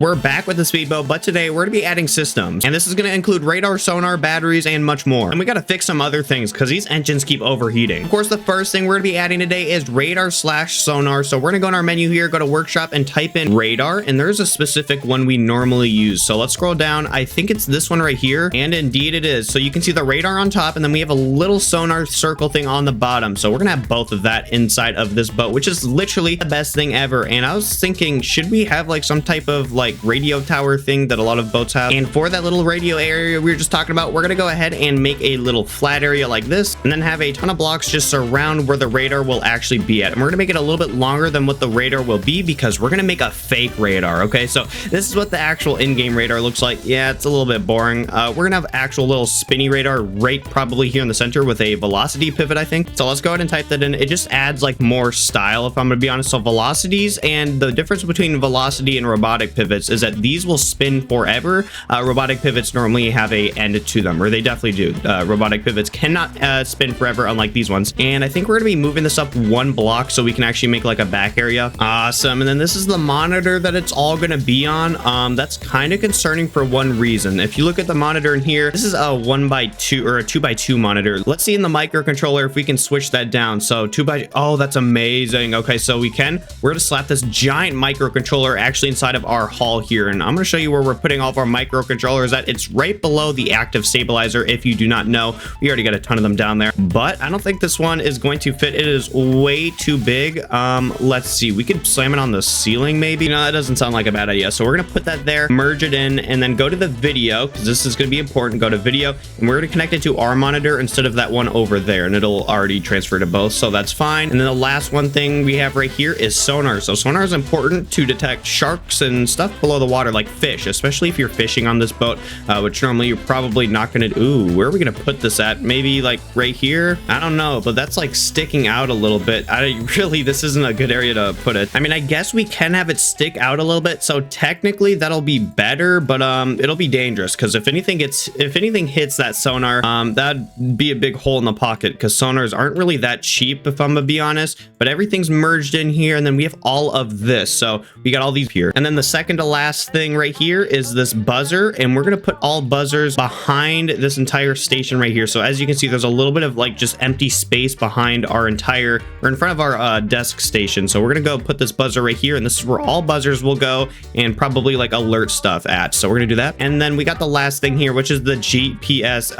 We're back with the speedboat, but today we're going to be adding systems, and this is going to include radar, sonar, batteries, and much more. And we got to fix some other things because these engines keep overheating. Of course, the first thing we're going to be adding today is radar/sonar. So we're going to go in our menu here, go to workshop, and type in radar, and there's a specific one we normally use. So let's scroll down. I think it's this one right here, and indeed it is. So you can see the radar on top, and then we have a little sonar circle thing on the bottom. So we're going to have both of that inside of this boat, which is literally the best thing ever. And I was thinking, should we have like some type of like radio tower thing that a lot of boats have? And for that little radio area we were just talking about, we're gonna go ahead and make a little flat area like this, and then have a ton of blocks just surround where the radar will actually be at. And we're gonna make it a little bit longer than what the radar will be because we're gonna make a fake radar. Okay, so this is what the actual in-game radar looks like. Yeah, it's a little bit boring. We're gonna have actual little spinny radar right probably here in the center with a velocity pivot, I think. So let's go ahead and type that in. It just adds like more style, if I'm gonna be honest. So velocities, and the difference between velocity and robotic pivots is that these will spin forever. Robotic pivots normally have a end to them, or they definitely do. Robotic pivots cannot spin forever, unlike these ones. And I think we're gonna be moving this up one block so we can actually make like a back area. Awesome. And then this is the monitor that it's all gonna be on. That's kind of concerning for one reason. If you look at the monitor in here, this is a 1x2 or a 2x2 monitor. Let's see in the microcontroller if we can switch that down. So 2x, oh, that's amazing. Okay, so we're gonna slap this giant microcontroller actually inside of our hull here, and I'm going to show you where we're putting all of our microcontrollers at. It's right below the active stabilizer. If you do not know, we already got a ton of them down there, but I don't think this one is going to fit. It is way too big. Let's see, we could slam it on the ceiling maybe. No, that doesn't sound like a bad idea. So we're going to put that there, merge it in, and then go to the video, because this is going to be important. Go to video, and we're going to connect it to our monitor instead of that one over there, and it'll already transfer to both, so that's fine. And then the last one thing we have right here is sonar. So sonar is important to detect sharks and stuff below the water, like fish, especially if you're fishing on this boat, which normally you're probably not gonna. Ooh, where are we gonna put this at? Maybe like right here? I don't know, but that's like sticking out a little bit. This isn't a good area to put it. I mean, I guess we can have it stick out a little bit, so technically that'll be better, but it'll be dangerous because if anything hits that sonar, that'd be a big hole in the pocket, because sonars aren't really that cheap, if I'm gonna be honest. But everything's merged in here, and then we have all of this, so we got all these here. And then the second to last thing right here is this buzzer, and we're gonna put all buzzers behind this entire station right here. So as you can see, there's a little bit of like just empty space behind our entire, or in front of our desk station. So we're gonna go put this buzzer right here, and this is where all buzzers will go, and probably like alert stuff at. So we're gonna do that. And then we got the last thing here, which is the GPS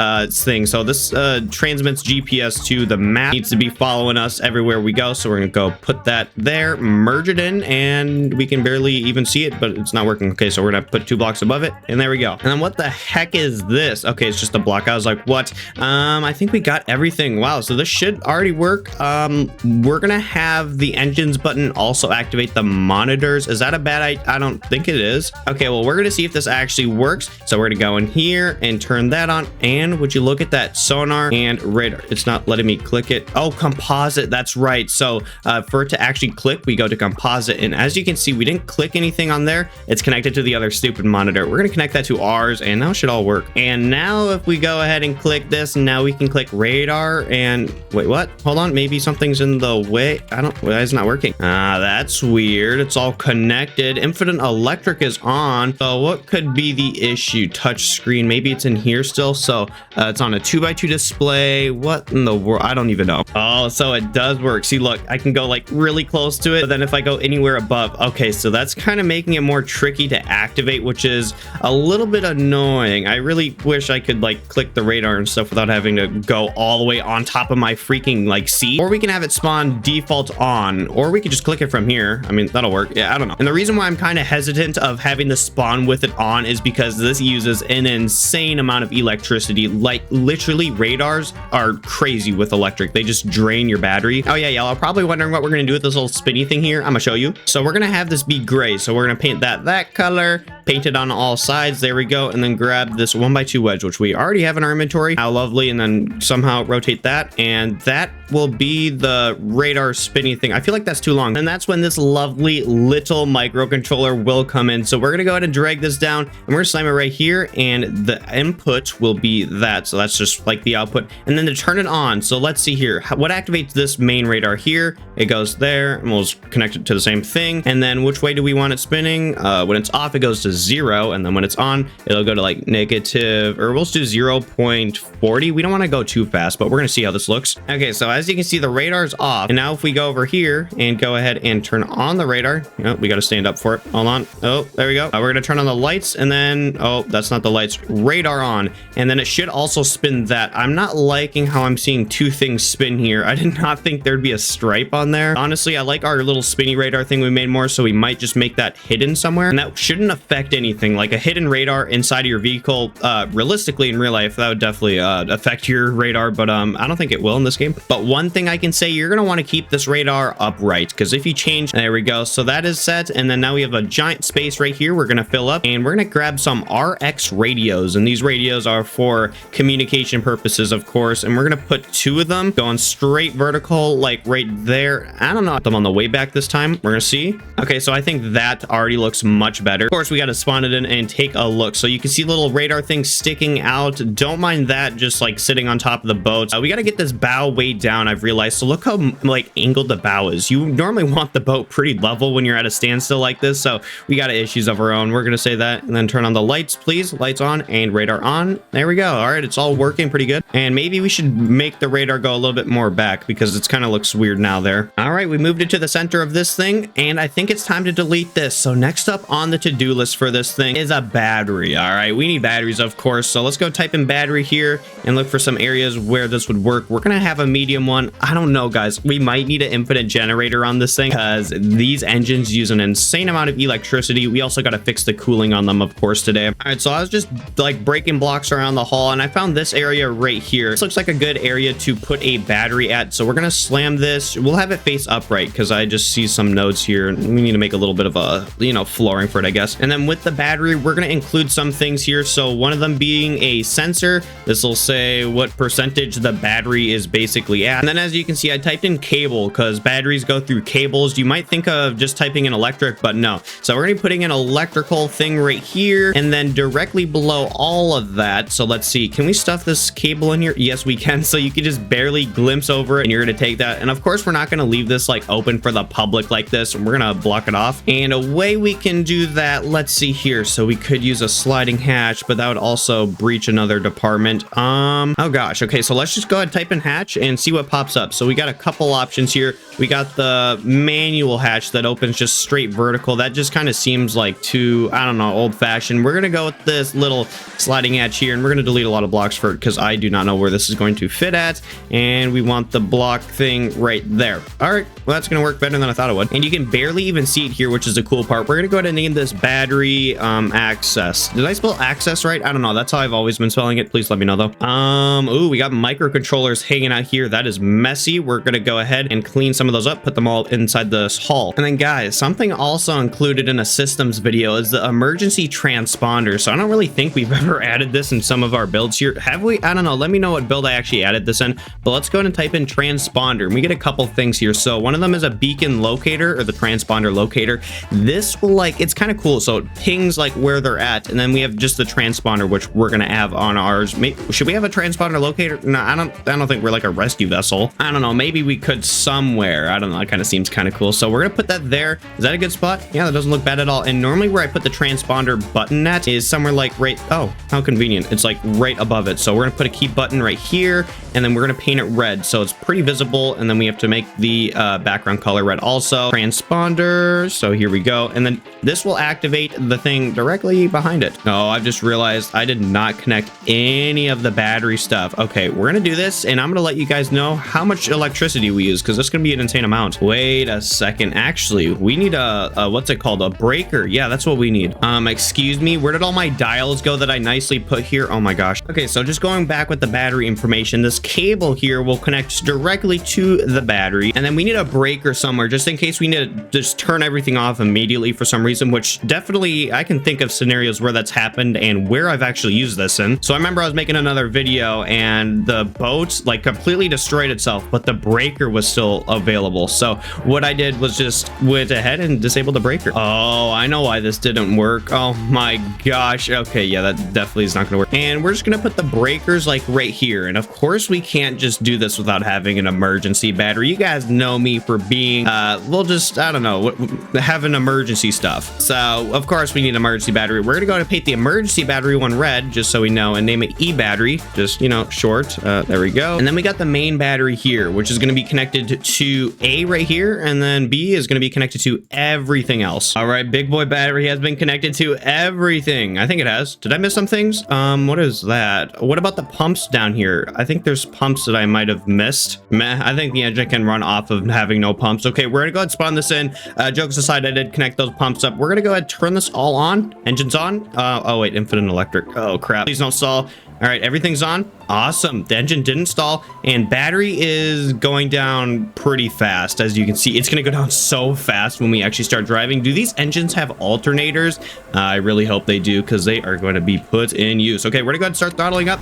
thing. So this transmits GPS to the map. It needs to be following us everywhere we go. So we're gonna go put that there, merge it in, and we can barely even see it, but it's not working. Okay, so we're gonna put 2 blocks above it, and there we go. And then what the heck is this? Okay, it's just a block. I was like, what? I think we got everything. Wow, so this should already work. We're gonna have the engines button also activate the monitors. Is that a bad idea? I don't think it is. Okay, well, we're gonna see if this actually works. So we're gonna go in here and turn that on, and would you look at that, sonar and radar. It's not letting me click it. Oh, composite, that's right. So for it to actually click, we go to composite, and as you can see, we didn't click anything on there. It's connected to the other stupid monitor. We're gonna connect that to ours, and now it should all work. And now if we go ahead and click this, now we can click radar, and wait, what? Hold on, maybe something's in the way. Why is it not working? That's weird. It's all connected. Infinite electric is on. So what could be the issue? Touch screen, maybe it's in here still. So it's on a 2x2 display. What in the world? I don't even know. Oh, so it does work. See, look, I can go like really close to it, but then if I go anywhere above, okay, so that's kind of making it more tricky to activate, which is a little bit annoying. I really wish I could like click the radar and stuff without having to go all the way on top of my freaking like seat. Or we can have it spawn default on, or we could just click it from here. I mean, that'll work. Yeah, I don't know. And the reason why I'm kind of hesitant of having the spawn with it on is because this uses an insane amount of electricity. Like literally, radars are crazy with electric. They just drain your battery. Oh yeah, y'all are probably wondering what we're gonna do with this little spinny thing here. I'm gonna show you. So we're gonna have this be gray. So we're gonna paint that color, paint it on all sides. There we go. And then grab this 1x2 wedge, which we already have in our inventory. How lovely. And then somehow rotate that. And that will be the radar spinny thing. I feel like that's too long. And that's when this lovely little microcontroller will come in. So we're going to go ahead and drag this down and we're going to slam it right here. And the input will be that. So that's just like the output. And then to turn it on. So let's see here. What activates this main radar here? It goes there and we'll just connect it to the same thing. And then which way do we want it spinning? When it's off, it goes to 0. And then when it's on, it'll go to like negative, or we'll just do 0.40. We don't want to go too fast, but we're going to see how this looks. Okay, so as you can see, the radar's off. And now if we go over here and go ahead and turn on the radar, oh, we got to stand up for it. Hold on. Oh, there we go. We're going to turn on the lights and then, oh, that's not the lights. Radar on. And then it should also spin that. I'm not liking how I'm seeing two things spin here. I did not think there'd be a stripe on there. Honestly, I like our little spinny radar thing we made more, so we might just make that hidden somewhere. And that shouldn't affect anything. Like a hidden radar inside of your vehicle, realistically in real life, that would definitely affect your radar, but I don't think it will in this game. But one thing I can say, you're going to want to keep this radar upright, because if you change, there we go. So that is set. And then now we have a giant space right here we're going to fill up, and we're going to grab some RX radios. And these radios are for communication purposes, of course. And we're going to put 2 of them going straight vertical, like right there. I don't know, put them on the way back this time. We're going to see. Okay, so I think that already looks much better. Of course, we got to spawn it in and take a look. So you can see little radar things sticking out. Don't mind that, just like sitting on top of the boat. We got to get this bow way down, I've realized. So look how like angled the bow is. You normally want the boat pretty level when you're at a standstill like this. So we got issues of our own. We're going to say that, and then turn on the lights, please. Lights on and radar on. There we go. All right, it's all working pretty good. And maybe we should make the radar go a little bit more back, because it's kind of looks weird now there. All right, we moved it to the center of this thing, and I think it's time to delete this. So next up on the to-do list for this thing is a battery. All right, we need batteries, of course. So let's go type in battery here and look for some areas where this would work. We're gonna have a medium one. I don't know, guys. We might need an infinite generator on this thing, because these engines use an insane amount of electricity. We also got to fix the cooling on them, of course, today. All right, so I was just like breaking blocks around the hall, and I found this area right here. This looks like a good area to put a battery at. So we're gonna slam this. We'll have it face upright, because I just see some nodes here. We need to make a little bit of a, you know, flooring for it, I guess. And then with the battery, we're gonna include some things here. So one of them being a sensor. This will say what percentage the battery is basically at. And then as you can see, I typed in cable, because batteries go through cables. You might think of just typing in electric, but no. So we're gonna be putting an electrical thing right here, and then directly below all of that. So let's see, can we stuff this cable in here? Yes, we can. So you can just barely glimpse over it, and you're gonna take that. And of course, we're not gonna leave this like open for the public like this. We're gonna block it off. And a way we can do that, let's see here. So we could use a sliding hatch, but that would also breach another department. Oh gosh. Okay, so let's just go ahead and type in hatch and see what pops up. So we got a couple options here. We got the manual hatch that opens just straight vertical. That just kind of seems like too, I don't know, old fashioned. We're gonna go with this little sliding hatch here, and we're gonna delete a lot of blocks for it, because I do not know where this is going to fit at. And we want the block thing right there. All right, well, that's gonna work better than I thought it would. And you can barely even see it here, which is the cool part. We're gonna go ahead and name this battery access. Did I spell access right? I don't know. That's how I've always been spelling it. Please let me know though. Ooh, we got microcontrollers hanging out here. That is messy. We're gonna go ahead and clean some of those up, put them all inside this hall. And then guys, something also included in a systems video is the emergency transponder. So I don't really think we've ever added this in some of our builds here. Have we? I don't know. Let me know what build I actually added this in. But let's go ahead and type in transponder. And we get a couple things here. So one of them is a beacon locator, or the transponder locator. This will like, it's kind of cool. So it pings like where they're at. And then we have just the transponder, which we're going to have on ours. Should we have a transponder locator? No, I don't think we're like a rescue vessel. I don't know. Maybe we could somewhere. I don't know. It kind of seems kind of cool. So we're going to put that there. Is that a good spot? Yeah, that doesn't look bad at all. And normally where I put the transponder button at is somewhere like right, oh, how convenient. It's like right above it. So we're going to put a key button right here, and then we're going to paint it red. So it's pretty visible. And then we have to make the background color red also. Transponder. So here we go. And then this will activate the thing directly behind it. Oh, I've just realized I did not connect any of the battery stuff. Okay, we're going to do this, and I'm going to let you guys know how much electricity we use, because this is going to be an insane amount. Wait a second. Actually, we need a what's it called? A breaker. Yeah, that's what we need. Excuse me. Where did all my dials go that I nicely put here? Oh my gosh. Okay, so just going back with the battery information, this this cable here will connect directly to the battery, and then we need a breaker somewhere just in case we need to just turn everything off immediately for some reason, which definitely I can think of scenarios where that's happened and where I've actually used this in. So I remember I was making another video and the boat like completely destroyed itself, but the breaker was still available. So what I did was just went ahead and disabled the breaker. Oh, I know why this didn't work. Oh my gosh. Okay, yeah, that definitely is not gonna work. And we're just gonna put the breakers like right here. And of course we can't just do this without having an emergency battery. You guys know me for being we'll just, I don't know, having emergency stuff. So of course we need an emergency battery. We're gonna go and paint the emergency battery one red just so we know, and name it E battery, just, you know, short. There we go. And then we got the main battery here, which is going to be connected to A right here, and then B is going to be connected to everything else. All right, big boy battery has been connected to everything. I think it has. Did I miss some things? What is that? What about the pumps down here? I think there's pumps that I might have missed. Meh, I think the engine can run off of having no pumps. Okay, we're gonna go ahead and spawn this in. Jokes aside, I did connect those pumps up. We're gonna go ahead and turn this all on. Engines on. Oh wait, infinite electric. Oh crap. Please don't stall. All right, everything's on. Awesome. The engine didn't stall, and battery is going down pretty fast. As you can see, it's going to go down so fast when we actually start driving. Do these engines have alternators? I really hope they do, because they are going to be put in use. Okay, we're going to go ahead and start throttling up.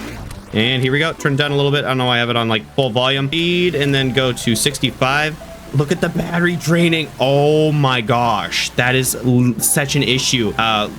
And here we go. Turn it down a little bit. I don't know why I have it on like full volume. Speed, and then go to 65. Look at the battery draining. Oh my gosh, that is such an issue.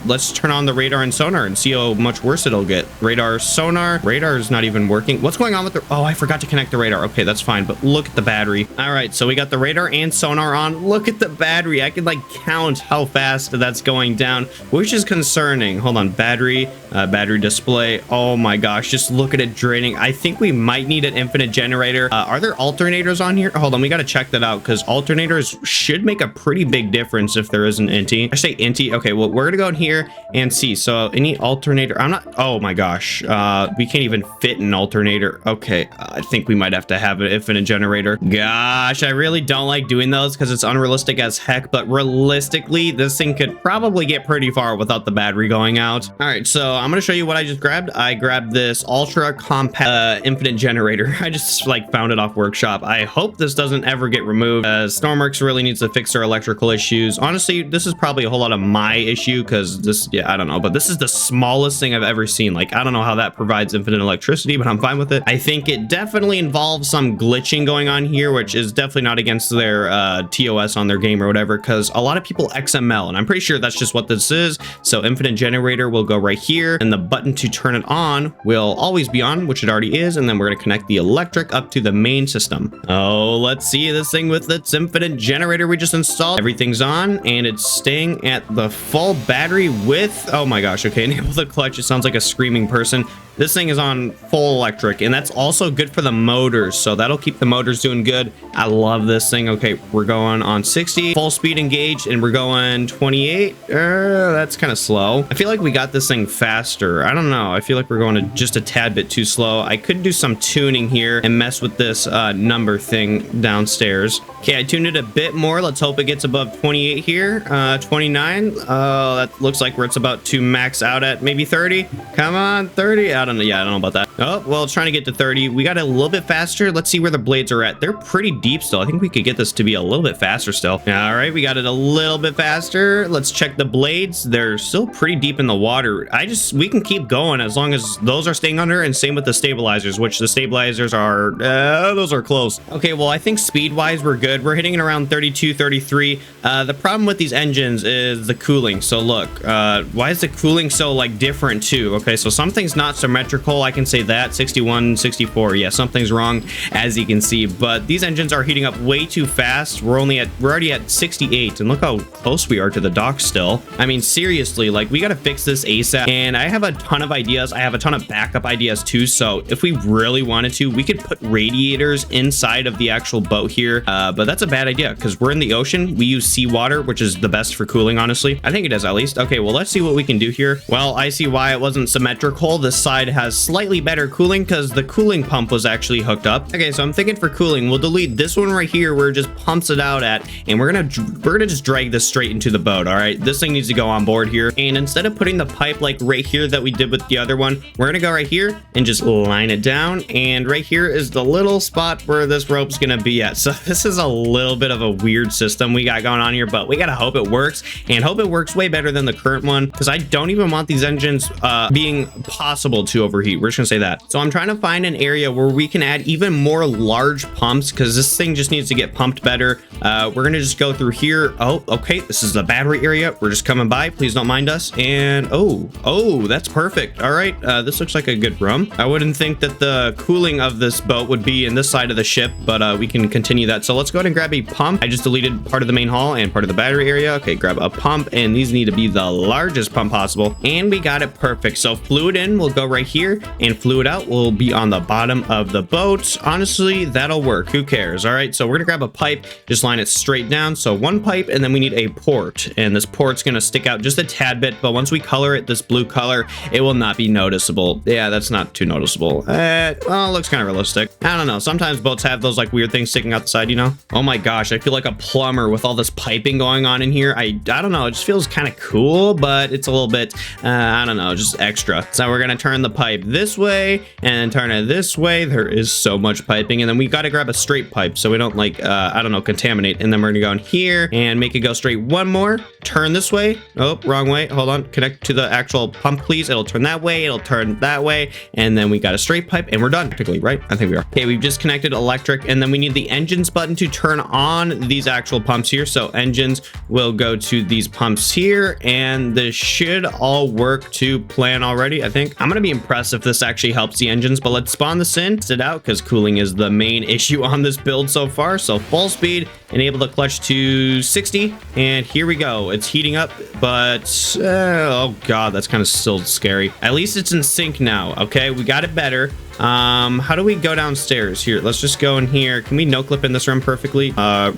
Let's turn on the radar and sonar and see how much worse it'll get. Radar, sonar. Radar is not even working. What's going on with the... Oh, I forgot to connect the radar. Okay, that's fine, but look at the battery. All right, so we got the radar and sonar on. Look at the battery. I can like count how fast that's going down, which is concerning. Hold on, battery, battery display. Oh my gosh, just look at it draining. I think we might need an infinite generator. Are there alternators on here? Hold on, we got to check that out, because alternators should make a pretty big difference if there is an inti. I say inti. Okay, well, we're gonna go in here and see. So any alternator, I'm not... Oh my gosh, we can't even fit an alternator. Okay, I think we might have to have an infinite generator. Gosh, I really don't like doing those because it's unrealistic as heck, but realistically, this thing could probably get pretty far without the battery going out. All right, so I'm gonna show you what I just grabbed. I grabbed this ultra compact infinite generator. I just like found it off Workshop. I hope this doesn't ever get removed. Stormworks really needs to fix their electrical issues. Honestly, this is probably a whole lot of my issue, because this, yeah, I don't know, but this is the smallest thing I've ever seen. Like, I don't know how that provides infinite electricity, but I'm fine with it. I think it definitely involves some glitching going on here, which is definitely not against their TOS on their game or whatever, because a lot of people XML, and I'm pretty sure that's just what this is. So infinite generator will go right here, and the button to turn it on will always be on, which it already is, and then we're going to connect the electric up to the main system. Oh, let's see this thing with its infinite generator we just installed. Everything's on, and it's staying at the full battery with... Oh my gosh, okay, enable the clutch. It sounds like a screaming person. This thing is on full electric, and that's also good for the motors, so that'll keep the motors doing good. I love this thing. Okay, we're going on 60, full speed engaged, and we're going 28. That's kind of slow. I feel like we got this thing faster. I don't know. I feel like we're going just a tad bit too slow. I could do some tuning here and mess with this number thing downstairs. Okay, I tuned it a bit more. Let's hope it gets above 28 here. 29. Oh, that looks like where it's about to max out at. Maybe 30. Come on, 30. I don't know. Yeah, I don't know about that. Oh, well, it's trying to get to 30. We got it a little bit faster. Let's see where the blades are at. They're pretty deep still. I think we could get this to be a little bit faster still. All right, we got it a little bit faster. Let's check the blades. They're still pretty deep in the water. We can keep going as long as those are staying under, and same with the stabilizers, which the stabilizers are, those are close. Okay, well, I think speed-wise, we're good. We're hitting it around 32, 33. The problem with these engines is the cooling. So look, why is the cooling so like different too? Okay, so something's not symmetrical. I can say that. 61, 64. Yeah, something's wrong, as you can see. But these engines are heating up way too fast. We're already at 68, and look how close we are to the dock still. I mean, seriously, like, we gotta fix this ASAP. And I have a ton of ideas. I have a ton of backup ideas too. So if we really wanted to, we could put radiators inside of the actual boat here. But that's a bad idea, because we're in the ocean. We use seawater, which is the best for cooling, honestly. I think it is, at least. Okay, well, let's see what we can do here. Well, I see why it wasn't symmetrical. This side has slightly better better cooling because the cooling pump was actually hooked up. Okay, so I'm thinking for cooling, we'll delete this one right here where it just pumps it out at, and we're gonna just drag this straight into the boat. All right, this thing needs to go on board here, and instead of putting the pipe like right here that we did with the other one, we're gonna go right here and just line it down, and right here is the little spot where this rope's gonna be at. So this is a little bit of a weird system we got going on here, but we gotta hope it works, and hope it works way better than the current one, because I don't even want these engines being possible to overheat. We're just gonna say that. So I'm trying to find an area where we can add even more large pumps, because this thing just needs to get pumped better. We're gonna just go through here. Oh, okay, this is the battery area. We're just coming by, please don't mind us. And oh, that's perfect. All right, this looks like a good room. I wouldn't think that the cooling of this boat would be in this side of the ship, but we can continue that. So let's go ahead and grab a pump. I just deleted part of the main hull and part of the battery area. Okay, grab a pump, and these need to be the largest pump possible, and we got it perfect. So fluid in will go right here, and fluid out will be on the bottom of the boat. Honestly, that'll work. Who cares? All right, so we're gonna grab a pipe, just line it straight down. So one pipe, and then we need a port, and this port's gonna stick out just a tad bit, but once we color it this blue color, it will not be noticeable. Yeah, that's not too noticeable. Well, it looks kind of realistic. I don't know, sometimes boats have those like weird things sticking out the side, you know? Oh my gosh, I feel like a plumber with all this piping going on in here. I don't know, it just feels kind of cool, but it's a little bit I don't know, just extra. So we're gonna turn the pipe this way and turn it this way. There is so much piping, and then we got to grab a straight pipe so we don't like I don't know, contaminate. And then we're gonna go in here and make it go straight one more, turn this way. Oh, wrong way, hold on, connect to the actual pump please. It'll turn that way, it'll turn that way, and then we got a straight pipe, and we're done technically, right? I think we are. Okay, we've just connected electric, and then we need the engines button to turn on these actual pumps here. So engines will go to these pumps here, and this should all work to plan already. I think I'm gonna be impressed if this actually helps the engines, but let's spawn this in, sit out, because cooling is the main issue on this build so far. So full speed, enable the clutch to 60, and here we go. It's heating up, but oh god, that's kind of still scary. At least it's in sync now. Okay, we got it better. How do we go downstairs? Here, let's just go in here. Can we no clip in this room perfectly?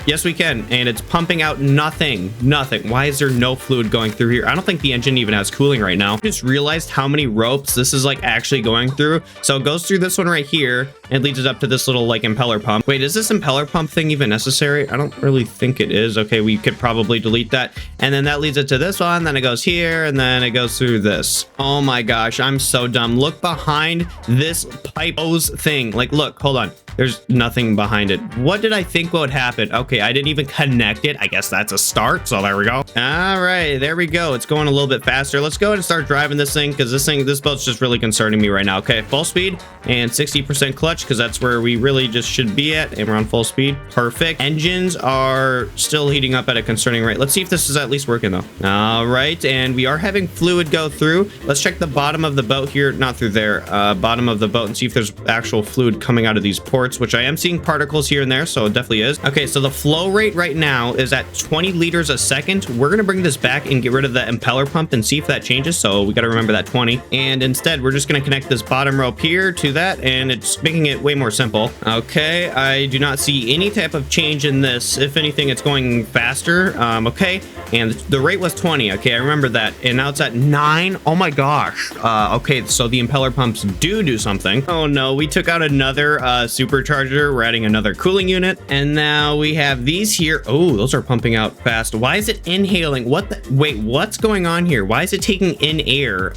Yes we can, and it's pumping out nothing. Why is there no fluid going through here? I don't think the engine even has cooling right now. I just realized how many ropes this is like actually going through. So it goes through this one right here and leads it up to this little like impeller pump. Wait, is this impeller pump thing even necessary? I don't really think it is. Okay, we could probably delete that, and then that leads it to this one, then it goes here, and then it goes through this. Oh my gosh, I'm so dumb. Look behind this pipe hose thing. Like, look, hold on, there's nothing behind it. What did I think would happen? Okay, I didn't even connect it. I guess that's a start. So there we go. All right, there we go. It's going a little bit faster. Let's go ahead and start driving this thing, because this boat's just really concerning me right now. Okay, full speed and 60% clutch, because that's where we really just should be at, and we're on full speed. Perfect. Engines are still heating up at a concerning rate. Let's see if this is at least working though. All right, and we are having fluid go through. Let's check the bottom of the boat here, not through there, bottom of the boat, and see if there's actual fluid coming out of these ports, which I am seeing particles here and there, so it definitely is. Okay, so the flow rate right now is at 20 liters a second. We're gonna bring this back and get rid of the impeller pump and see if that changes. So we got to remember that 20, and instead we're just gonna connect this bottom rope here to that, and it's making it way more simple. Okay, I do not see any type of change in this. If anything, it's going faster. Okay, and the rate was 20. Okay, I remember that, and now it's at 9. Oh my gosh. Okay, so the impeller pumps do something. Oh no, we took out another supercharger. We're adding another cooling unit, and now we have these here. Oh, those are pumping out fast. Why is it inhaling? What the wait, what's going on here? Why is it taking in air?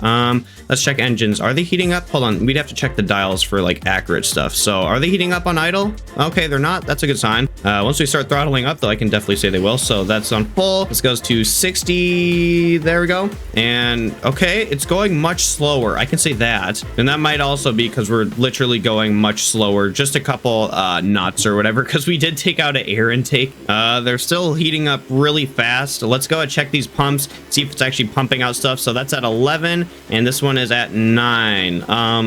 Let's check engines. Are they heating up? Hold on, we'd have to check the dials for like accurate stuff. So are they heating up on idle? Okay, they're not. That's a good sign. Once we start throttling up though, I can definitely say they will. So that's on full. This goes to 60. There we go. And okay, it's going much slower, I can say that. And that might also be because we're literally going much slower, just a couple knots or whatever, because we did take out an air intake. They're still heating up really fast. Let's go and check these pumps, see if it's actually pumping out stuff. So that's at 11, and this one is at 9.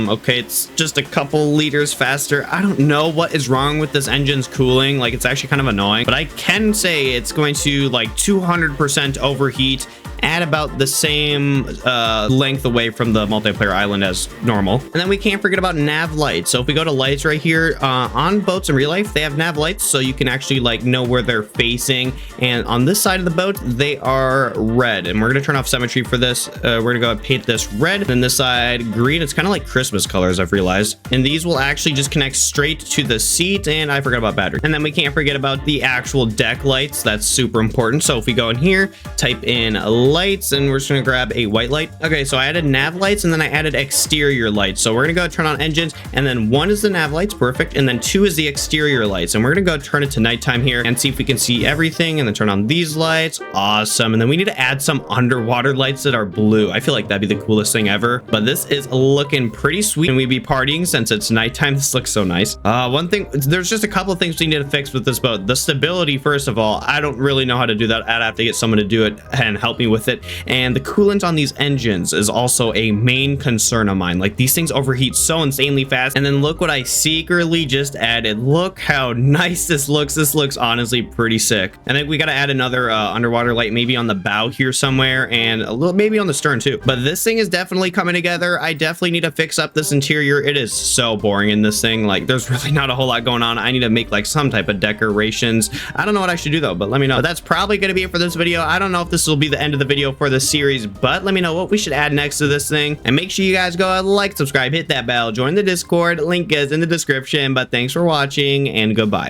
Okay, it's just a couple liters faster. I don't know what is wrong with this engine's cooling. Like, it's actually kind of annoying, but I can say it's going to like 200% overheat at about the same length away from the multiplayer island as normal. And then we can't forget about nav lights. So if we go to lights right here, on boats in real life, they have nav lights, so you can actually like know where they're facing. And on this side of the boat, they are red. And we're gonna turn off symmetry for this. We're gonna go and paint this red. Then this side green. It's kind of like Christmas colors, I've realized. And these will actually just connect straight to the seat. And I forgot about battery. And then we can't forget about the actual deck lights. That's super important. So if we go in here, type in lights, and we're just gonna grab a white light. Okay, so I added nav lights, and then I added exterior lights. So we're gonna go turn on engines, and then 1 is the nav lights, perfect, and then 2 is the exterior lights. And we're gonna go turn it to nighttime here and see if we can see everything, and then turn on these lights. Awesome. And then we need to add some underwater lights that are blue. I feel like that'd be the coolest thing ever, but this is looking pretty sweet, and we'd be partying since it's nighttime. This looks so nice. One thing, there's just a couple of things we need to fix with this boat. The stability, first of all, I don't really know how to do that. I'd have to get someone to do it and help me with it. And the coolant on these engines is also a main concern of mine. Like, these things overheat so insanely fast. And then look what I secretly just added. Look how nice this looks. This looks honestly pretty sick. I think we got to add another underwater light, maybe on the bow here somewhere, and a little maybe on the stern too. But this thing is definitely coming together. I definitely need to fix up this interior. It is so boring in this thing. Like, there's really not a whole lot going on. I need to make like some type of decorations. I don't know what I should do though, but let me know. But that's probably going to be it for this video. I don't know if this will be the end of the video for the series, but let me know what we should add next to this thing. And make sure you guys go like, subscribe, hit that bell, join the Discord. Link is in the description. But thanks for watching, and goodbye.